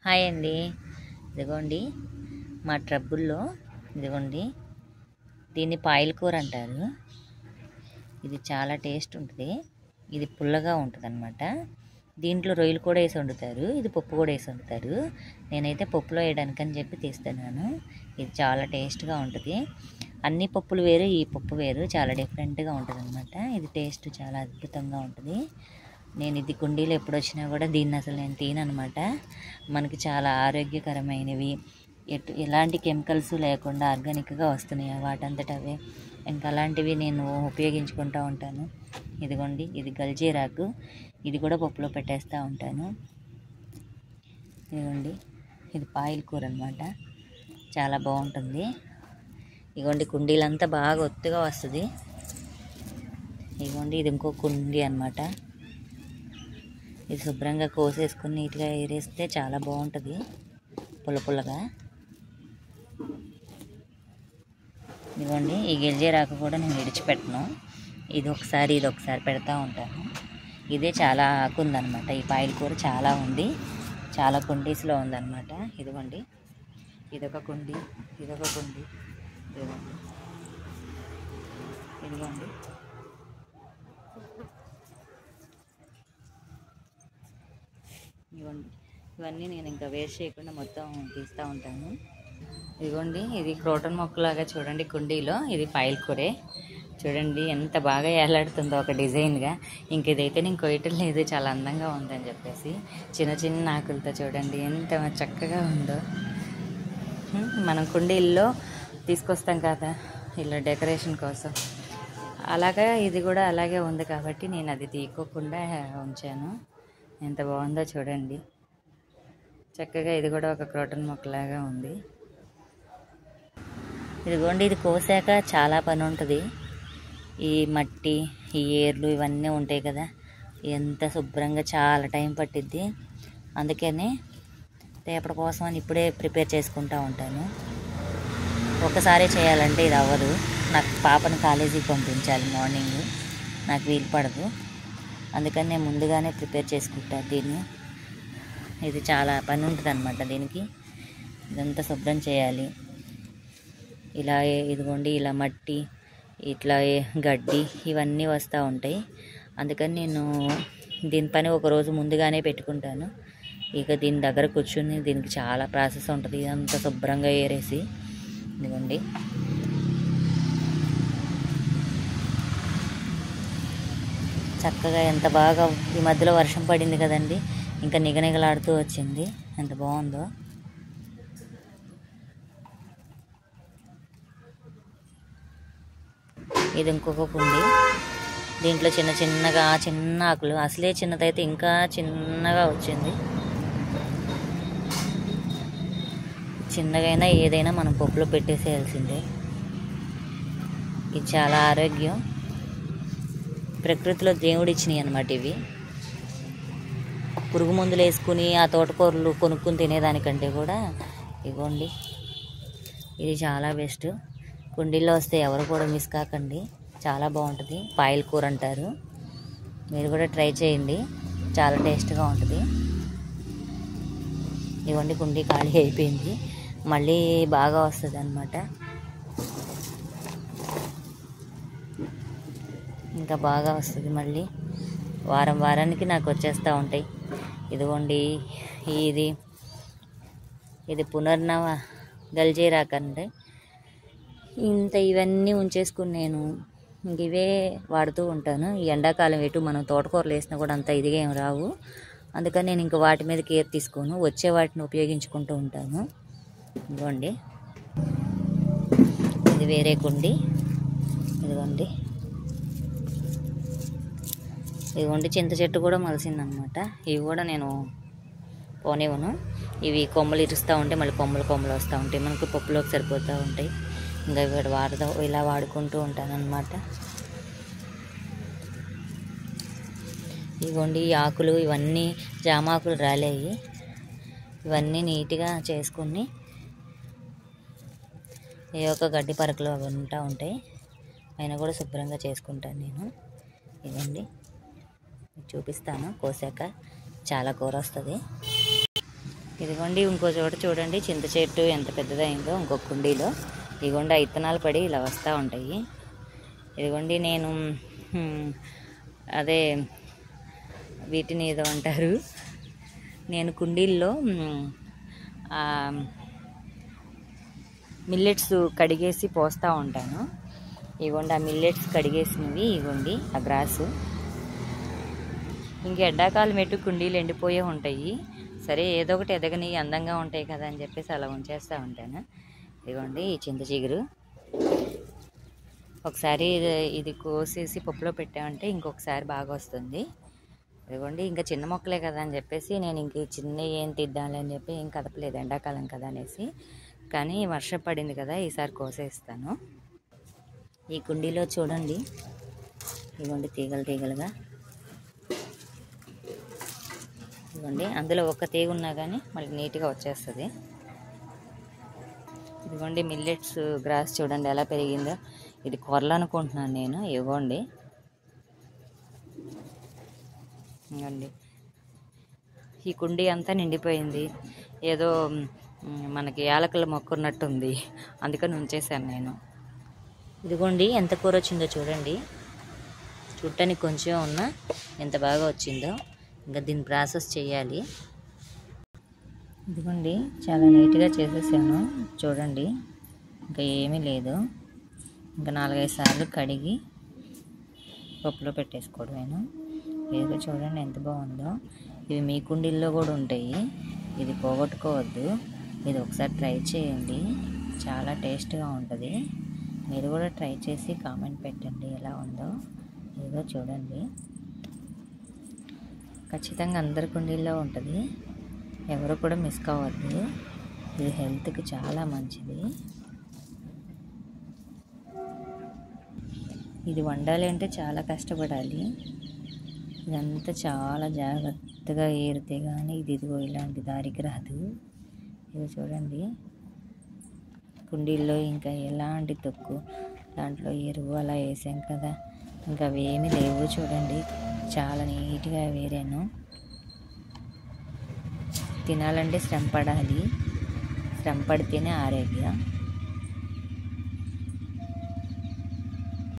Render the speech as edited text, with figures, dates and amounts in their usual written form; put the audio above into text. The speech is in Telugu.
హాయ్ అండి. ఇదిగోండి మా ట్రబ్బుల్లో ఇదిగోండి దీన్ని పాయల కూర అంటారు. ఇది చాలా టేస్ట్ ఉంటుంది. ఇది పుల్లగా ఉంటుంది అనమాట. దీంట్లో రొయ్యలు కూడా వేసి వండుతారు. ఇది పప్పు కూడా వేసి వండుతారు. నేనైతే పప్పులో వేయడానికని చెప్పి తీస్తున్నాను. ఇది చాలా టేస్ట్గా ఉంటుంది. అన్ని పప్పులు వేరు, ఈ పప్పు వేరు, చాలా డిఫరెంట్గా ఉంటుంది అనమాట. ఇది టేస్ట్ చాలా అద్భుతంగా ఉంటుంది. నేను ఇది కుండీలో ఎప్పుడు వచ్చినా కూడా దీన్ని అసలు నేను తీననమాట. మనకి చాలా ఆరోగ్యకరమైనవి, ఎలాంటి కెమికల్స్ లేకుండా ఆర్గానిక్గా వస్తున్నాయి వాటంతట అవే. ఇంకా అలాంటివి నేను ఉపయోగించుకుంటూ ఉంటాను. ఇదిగోండి ఇది గల్జీరాకు, ఇది కూడా పప్పులో పెట్టేస్తూ ఉంటాను. ఇదిగోండి ఇది పాయల కూర అనమాట. చాలా బాగుంటుంది. ఇదిగోండి కుండీలంతా బాగా ఒత్తుగా వస్తుంది. ఇదిగోండి ఇది ఇంకో కుండీ అనమాట. ఇది శుభ్రంగా కోసేసుకుని నీట్గా ఏరేస్తే చాలా బాగుంటుంది పుల్లగా. ఇదిగోండి ఈ గెల్జేరాకు కూడా నేను విడిచిపెట్టను. ఇది ఒకసారి పెడతా ఉంటాను. ఇదే చాలా ఆకు ఉందన్నమాట. ఈ పాయల కూర చాలా ఉంది, చాలా కుండీస్లో ఉందన్నమాట. ఇదిగోండి ఇదొక కుండీ, ఇదొక కుండీ, ఇదిగోండి ఇదిగోండి ఇవ్వండి. ఇవన్నీ నేను ఇంకా వేస్ట్ చేయకుండా మొత్తం తీస్తూ ఉంటాను. ఇదిగోండి ఇది క్రోటన్ మొక్కలాగా చూడండి కుండీలో. ఇది పాయల కూరే. చూడండి ఎంత బాగా ఏలాడుతుందో ఒక డిజైన్గా. ఇంక ఇదైతే నేను కొయ్యటం లేదు, చాలా అందంగా ఉందని చెప్పేసి. చిన్న చిన్న ఆకులతో చూడండి ఎంత చక్కగా ఉందో. మనం కుండీల్లో తీసుకొస్తాం కదా ఇలా డెకరేషన్ కోసం, అలాగా ఇది కూడా అలాగే ఉంది కాబట్టి నేను అది తీసుకోకుండా ఉంచాను. ఎంత బాగుందో చూడండి చక్కగా. ఇది కూడా ఒక క్రోటన్ మొక్కలాగా ఉంది. ఇదిగోండి ఇది కోసాక చాలా పని ఉంటుంది. ఈ మట్టి, ఈ ఏర్లు ఇవన్నీ ఉంటాయి కదా, ఎంత శుభ్రంగా చాలా టైం పట్టిద్ది. అందుకని రేపటి కోసం అని ఇప్పుడే ప్రిపేర్ చేసుకుంటూ ఉంటాను. ఒకసారి చేయాలంటే ఇది అవ్వదు. నాకు పాపను కాలేజీకి పంపించాలి మార్నింగ్, నాకు వీలు పడదు. అందుకని నేను ముందుగానే ప్రిపేర్ చేసుకుంటాను దీన్ని. ఇది చాలా పని ఉంటుంది అనమాట దీనికి. ఇదంతా శుభ్రం చేయాలి. ఇలా ఇదిగోండి ఇలా మట్టి, ఇట్లా గడ్డి ఇవన్నీ వస్తూ ఉంటాయి. అందుకని నేను దీని పని ఒకరోజు ముందుగానే పెట్టుకుంటాను. ఇక దీని దగ్గర కూర్చుని దీనికి చాలా ప్రాసెస్ ఉంటుంది. ఇదంతా శుభ్రంగా ఏరేసి ఇదిగోండి చక్కగా ఎంత బాగా. ఈ మధ్యలో వర్షం పడింది కదండి, ఇంకా నిగనిగలాడుతూ వచ్చింది. ఎంత బాగుందో. ఇది ఇంకొక కుండి. దీంట్లో చిన్న ఆకులు, అసలే చిన్నదైతే ఇంకా చిన్నగా వచ్చింది. చిన్నగైనా ఏదైనా మనం పప్పులో పెట్టేసేయాల్సిందే. ఇది చాలా ఆరోగ్యం. ప్రకృతిలో దేవుడు ఇచ్చినాయి అన్నమాట ఇవి. పురుగు మందులు వేసుకుని ఆ తోటకూరలు కొనుక్కుని తినేదానికంటే కూడా ఇగోండి ఇది చాలా బెస్ట్. కుండీల్లో వస్తే ఎవరు కూడా మిస్ కాకండి, చాలా బాగుంటుంది. పాయల కూర అంటారు. మీరు కూడా ట్రై చేయండి, చాలా టేస్ట్గా ఉంటుంది. ఇవ్వండి కుండీ ఖాళీ అయిపోయింది, మళ్ళీ బాగా వస్తుంది అన్నమాట. ఇంకా బాగా వస్తుంది మళ్ళీ. వారానికి నాకు వచ్చేస్తూ ఉంటాయి. ఇదిగోండి ఇది పునర్నవ గల్జీరాకు అంటే ఇవన్నీ ఉంచేసుకుని నేను ఇంక ఇవే వాడుతూ ఉంటాను. ఈ ఎండాకాలం ఎటు మనం తోటకూరలు వేసినా కూడా అంత ఇదిగా ఏం రావు. అందుకని నేను ఇంక వాటి మీద కేర్ తీసుకోను, వచ్చే వాటిని ఉపయోగించుకుంటూ ఉంటాను. ఇదిగోండి ఇది వేరే కుండి. ఇదిగోండి చింత చెట్టు కూడా మొలిసిందనమాట. ఇవి కూడా నేను పోనివ్వను. ఇవి కొమ్మలు ఇరుస్తూ ఉంటాయి, మళ్ళీ కొమ్మలు వస్తూ ఉంటాయి. మనకు పప్పులోకి సరిపోతూ ఉంటాయి. ఇంకా ఇలా వాడుకుంటూ ఉంటాను అన్నమాట. ఇదిగోండి ఈ ఆకులు ఇవన్నీ జామాకులు రాలేయి. ఇవన్నీ నీట్గా చేసుకుని ఏ ఒక గడ్డి పరకలు అవి ఉంటాయి, అయినా కూడా శుభ్రంగా చేసుకుంటాను నేను. ఇదండి చూపిస్తాను కోసాక, చాలా కూర వస్తుంది. ఇదిగోండి ఇంకో చోట చూడండి చింత చెట్టు ఎంత పెద్దదైందో ఇంకొక కుండీలో. ఇదిగోండి ఆ ఇత్తనాలు పడి ఇలా వస్తూ ఉంటాయి. ఇదిగోండి నేను అదే వీటిని ఏదో అంటారు, నేను కుండీల్లో మిల్లెట్స్ కడిగేసి పోస్తూ ఉంటాను. ఇదిగోండి ఆ మిల్లెట్స్ కడిగేసినవి, ఇదిగోండి ఆ గ్రాసు. ఇంక ఎండాకాలం ఎటు కుండీలు ఎండిపోయే ఉంటాయి. సరే ఏదో ఒకటి ఎదగని అందంగా ఉంటాయి కదా అని చెప్పేసి అలా ఉంచేస్తూ ఉంటాను. ఇదిగోండి ఈ చింత చిగురు ఒకసారి ఇది కోసేసి పప్పులో పెట్టామంటే ఇంకొకసారి బాగా వస్తుంది. ఇదిగోండి ఇంకా చిన్న మొక్కలే కదా అని చెప్పేసి నేను ఇంక చిన్న ఏం తీద్దాంలే అని చెప్పి ఏం కదపలేదు, ఎండాకాలం కదా అనేసి. కానీ వర్షం పడింది కదా, ఈసారి కోసేస్తాను. ఈ కుండీలో చూడండి ఇదిగోండి తీగలు తీగలుగా, ఇదిగోండి అందులో ఒక్క తీగ ఉన్నా కానీ మళ్ళీ నీట్గా వచ్చేస్తుంది. ఇదిగోండి మిల్లెట్స్ గ్రాస్ చూడండి ఎలా పెరిగిందో. ఇది కొరలు అనుకుంటున్నాను నేను. ఇవ్వండి ఇవ్వండి ఈ కుండీ అంతా నిండిపోయింది. ఏదో మనకి యాలకుల మొక్క ఉన్నట్టుంది, అందుకని ఉంచేసాను నేను. ఇదిగోండి ఎంత కూర వచ్చిందో చూడండి. చుట్టానికి కొంచెం ఉన్నా ఎంత బాగా వచ్చిందో. ఇంకా దీన్ని ప్రాసెస్ చేయాలి. ఇదిగోండి చాలా నీట్గా చేసేసాను చూడండి. ఇంకా ఏమీ లేదు, ఇంకా 4-5 సార్లు కడిగి పప్పులో పెట్టేసుకోవడమేను. ఏదో చూడండి ఎంత బాగుందో. ఇవి మీ కుండీల్లో కూడా ఉంటాయి, ఇది పోగొట్టుకోవద్దు. ఇది ఒకసారి ట్రై చేయండి, చాలా టేస్ట్గా ఉంటుంది. మీరు కూడా ట్రై చేసి కామెంట్ పెట్టండి ఎలా ఉందో. ఏదో చూడండి ఖచ్చితంగా అందరి కుండీల్లో ఉంటుంది, ఎవరు కూడా మిస్ కావద్దు. ఇది హెల్త్కి చాలా మంచిది. ఇది వండాలి అంటే చాలా కష్టపడాలి. ఇదంతా చాలా జాగ్రత్తగా ఏరితే కానీ ఇదిగో ఇలాంటి దారికి రాదు. ఇది చూడండి కుండీల్లో ఇంకా ఎలాంటి తొక్కు, దాంట్లో ఎరువు అలా వేసాం కదా, ఇంకా అవి ఏమీ లేవు. చూడండి చాలా నీట్గా వేరాను. తినాలంటే శ్రమ పడాలి, శ్రమ పడితేనే ఆరోగ్యం.